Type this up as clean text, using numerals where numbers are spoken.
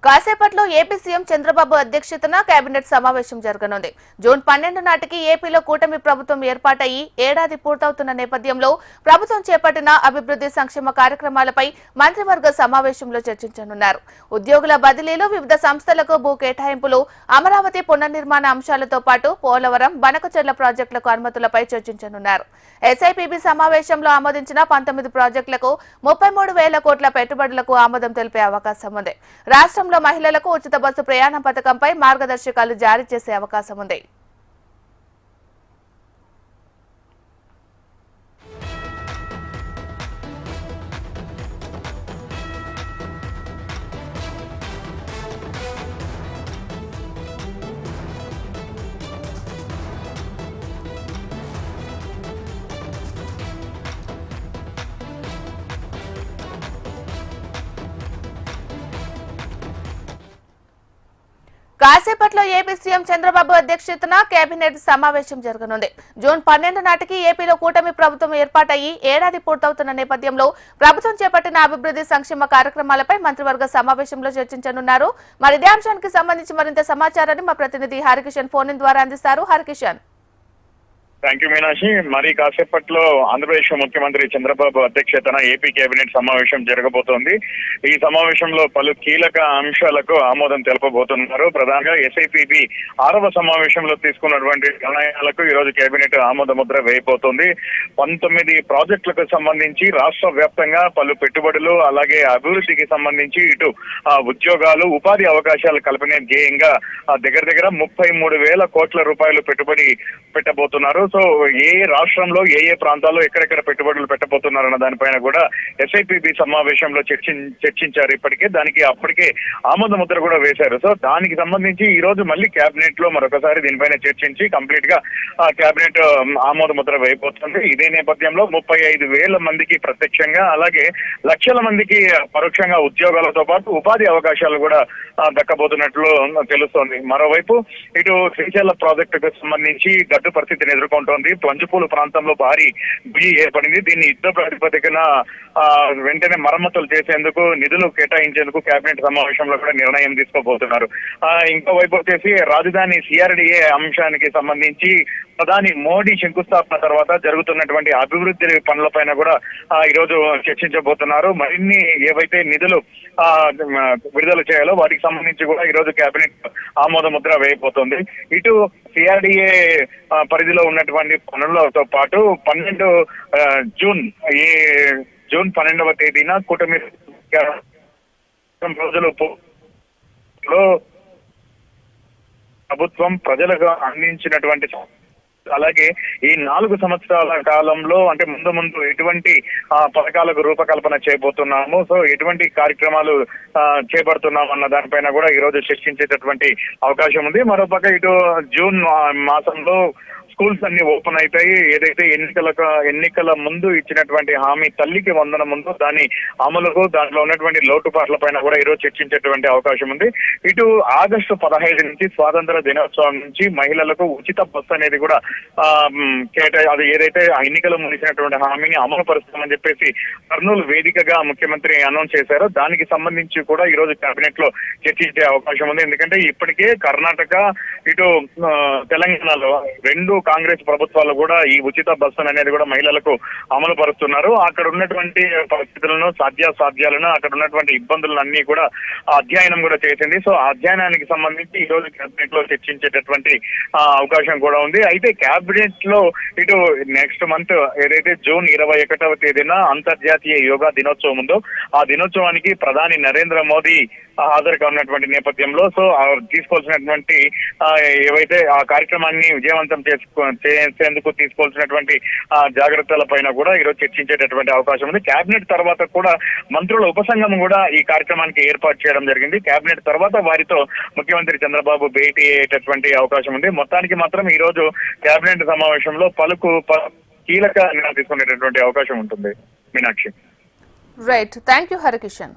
కాసేపట్లో AP CM Chandrababu అధ్యక్షతన cabinet సమావేశం జరగనుంది. జూన్ 12 నాటికి ఏపీలో కూటమి ప్రభుత్వం ఏర్పాటయ్యి ఏడాది పూర్తవుతున్న నేపథ్యంలో ప్రభుత్వం చేపట్టిన అభివృద్ధి సంక్షేమ కార్యక్రమాలపై మంత్రివర్గ సమావేశంలో చర్చించనున్నారు. ఉద్యోగుల బదిలీలు, వివిధ సంస్థలకు భూ కేటాయింపులు, అమరావతి పునర్నిర్మాణ అంశాలతో పాటు పోలవరం, బనకచెర్ల ప్రాజెక్టులకు అనుమతులపై చర్చించనున్నారు. ఎస్ఐపిబి సమావేశంలో ఆమోదించిన 19 ప్రాజెక్టులకు 33,000 కోట్ల పెట్టుబడులకు ఆమోదం తెలిపే అవకాశం ఉంది. రాష్ట్రంలో మహిళలకు ఉచిత బస్సు ప్రయాణ పథకంపై మార్గదర్శకాలు జారీ చేసే అవకాశం ఉంది. కాసేపట్లో ఏపీ సీఎం చంద్రబాబు అధ్యక్షతన కేబినెట్ సమావేశం జరగనుంది. జూన్ 12 నాటికి ఏపీలో కూటమి ప్రభుత్వం ఏర్పాటయ్యి ఏడాది పూర్తవుతున్న నేపథ్యంలో ప్రభుత్వం చేపట్టిన అభివృద్ధి సంక్షేమ కార్యక్రమాలపై మంత్రివర్గ సమావేశంలో చర్చించనున్నారు. మరి ఇదే అంశానికి సంబంధించి మరింత సమాచారాన్ని మా ప్రతినిధి హరికిషన్ ఫోన్ ద్వారా అందిస్తారు. హరికిషన్. Thank you Meenakshi. మరి కాసేపట్లో ఆంధ్రప్రదేశ్ ముఖ్యమంత్రి చంద్రబాబు అధ్యక్షతన ఏపీ కేబినెట్ సమావేశం జరగబోతోంది. ఈ సమావేశంలో పలు కీలక అంశాలకు ఆమోదం తెలపబోతున్నారు. ప్రధానంగా ఎస్ఐపిబి 6వ సమావేశంలో తీసుకున్నటువంటి నిర్ణయాలకు ఈ రోజు కేబినెట్ ఆమోద ముద్ర వేయబోతోంది. 19 ప్రాజెక్టులకు సంబంధించి రాష్ట్ర వ్యాప్తంగా పలు పెట్టుబడులు, అలాగే అభివృద్ధికి సంబంధించి ఇటు ఉద్యోగాలు, ఉపాధి అవకాశాలు కల్పనే ధ్యేయంగా దగ్గర 33,000 కోట్ల రూపాయలు పెట్టుబడి పెట్టబోతున్నారు. సో ఏ రాష్ట్రంలో ఏ ప్రాంతాల్లో ఎక్కడెక్కడ పెట్టుబడులు పెట్టబోతున్నారన్న దానిపైన కూడా ఎస్ఐపిబి సమావేశంలో చర్చించారు. దానికి అప్పటికే ఆమోద ముద్ర కూడా వేశారు. సో దానికి సంబంధించి ఈ రోజు మళ్ళీ కేబినెట్ లో మరొకసారి దీనిపైన చర్చించి కంప్లీట్ గా కేబినెట్ ఆమోద ముద్ర వేయబోతుంది. ఇదే నేపథ్యంలో 35,000 మందికి ప్రత్యక్షంగా, అలాగే లక్షల మందికి పరోక్షంగా ఉద్యోగాలతో పాటు ఉపాధి అవకాశాలు కూడా దక్కబోతున్నట్లు తెలుస్తోంది. మరోవైపు ఇటు శ్రీశైల ప్రాజెక్టుకు సంబంధించి గడ్డు పరిస్థితిని ఎదుర్కొంటోంది. పంచుపూలు ప్రాంతంలో భారీ గుయ్యి ఏర్పడింది. దీన్ని యుద్ధ ప్రాతిపదికన వెంటనే మరమ్మతులు చేసేందుకు నిధులు కేటాయించేందుకు కేబినెట్ సమావేశంలో కూడా నిర్ణయం తీసుకోబోతున్నారు. ఇంకోవైపు వచ్చేసి రాజధాని సిఆర్డిఏ అంశానికి సంబంధించి ప్రధాని మోడీ శంకుస్థాపన తర్వాత జరుగుతున్నటువంటి అభివృద్ధి పనులపైన కూడా ఈ రోజు చర్చించబోతున్నారు. మరిన్ని ఏవైతే నిధులు విడుదల చేయాలో వాటికి సంబంధించి కూడా ఈ రోజు కేబినెట్ ఆమోద ముద్ర వేయబోతోంది. ఇటు సిఆర్డిఏ పరిధిలో ఉన్నటువంటి పనులతో పాటు జూన్ 12వ తేదీన కూటమి రోజులు ప్రభుత్వం ప్రజలకు అందించినటువంటి, అలాగే ఈ 4 సంవత్సరాల కాలంలో అంటే ముందు ఎటువంటి పథకాలకు రూపకల్పన చేయబోతున్నాము, సో ఎటువంటి కార్యక్రమాలు చేపడుతున్నాము అన్న దానిపైన కూడా ఈ రోజు చర్చించేటటువంటి అవకాశం ఉంది. మరోపక్క ఇటు జూన్ మాసంలో స్కూల్స్ అన్ని ఓపెన్ అవుతాయి. ఏదైతే ఎన్నికల ముందు ఇచ్చినటువంటి హామీ తల్లికి వందన ముందు దాని అమలుకు, దాంట్లో ఉన్నటువంటి లోటుపాట్ల పైన కూడా ఈరోజు చర్చించేటువంటి అవకాశం ఉంది. ఇటు ఆగస్టు 15 నుంచి స్వాతంత్ర దినోత్సవం నుంచి మహిళలకు ఉచిత బస్సు అనేది కూడా అది ఏదైతే ఎన్నికలు ముగిసినటువంటి హామీని అమలు పరుస్తామని చెప్పేసి కర్నూలు వేదికగా ముఖ్యమంత్రి అనౌన్స్ చేశారో దానికి సంబంధించి కూడా ఈ రోజు కేబినెట్ లో చర్చించే అవకాశం ఉంది. ఎందుకంటే ఇప్పటికే కర్ణాటక, ఇటు తెలంగాణలో 2 కాంగ్రెస్ ప్రభుత్వాలు కూడా ఈ ఉచిత బస్సును అనేది కూడా మహిళలకు అమలు పరుస్తున్నారు. అక్కడ ఉన్నటువంటి పరిస్థితులను, సాధ్యాలను, అక్కడ ఉన్నటువంటి ఇబ్బందులను అన్ని కూడా అధ్యయనం కూడా చేసింది. సో అధ్యయనానికి సంబంధించి ఈ రోజు కేబినెట్ లో చర్చించేటటువంటి అవకాశం కూడా ఉంది. అయితే కేబినెట్ లో ఇటు నెక్స్ట్ మంత్ ఏదైతే జూన్ 21వ తేదీన అంతర్జాతీయ యోగా దినోత్సవం ఉందో ఆ దినోత్సవానికి ప్రధాని నరేంద్ర మోదీ హాజరు కానున్నటువంటి నేపథ్యంలో సో తీసుకోవాల్సినటువంటి ఏవైతే ఆ కార్యక్రమాన్ని విజయవంతం చేసేందుకు తీసుకోవాల్సినటువంటి జాగ్రత్తల పైన కూడా ఈరోజు చర్చించేటటువంటి అవకాశం ఉంది. కేబినెట్ తర్వాత కూడా మంత్రుల ఉపసంఘం కూడా ఈ కార్యక్రమానికి ఏర్పాటు చేయడం జరిగింది. కేబినెట్ తర్వాత వారితో ముఖ్యమంత్రి చంద్రబాబు భేటీ అయ్యేటటువంటి అవకాశం ఉంది. మొత్తానికి మాత్రం ఈ రోజు కేబినెట్ సమావేశంలో కీలక నిర్ణయాలు తీసుకునేటటువంటి అవకాశం ఉంటుంది. Meenakshi. Right, thank you Harikishan.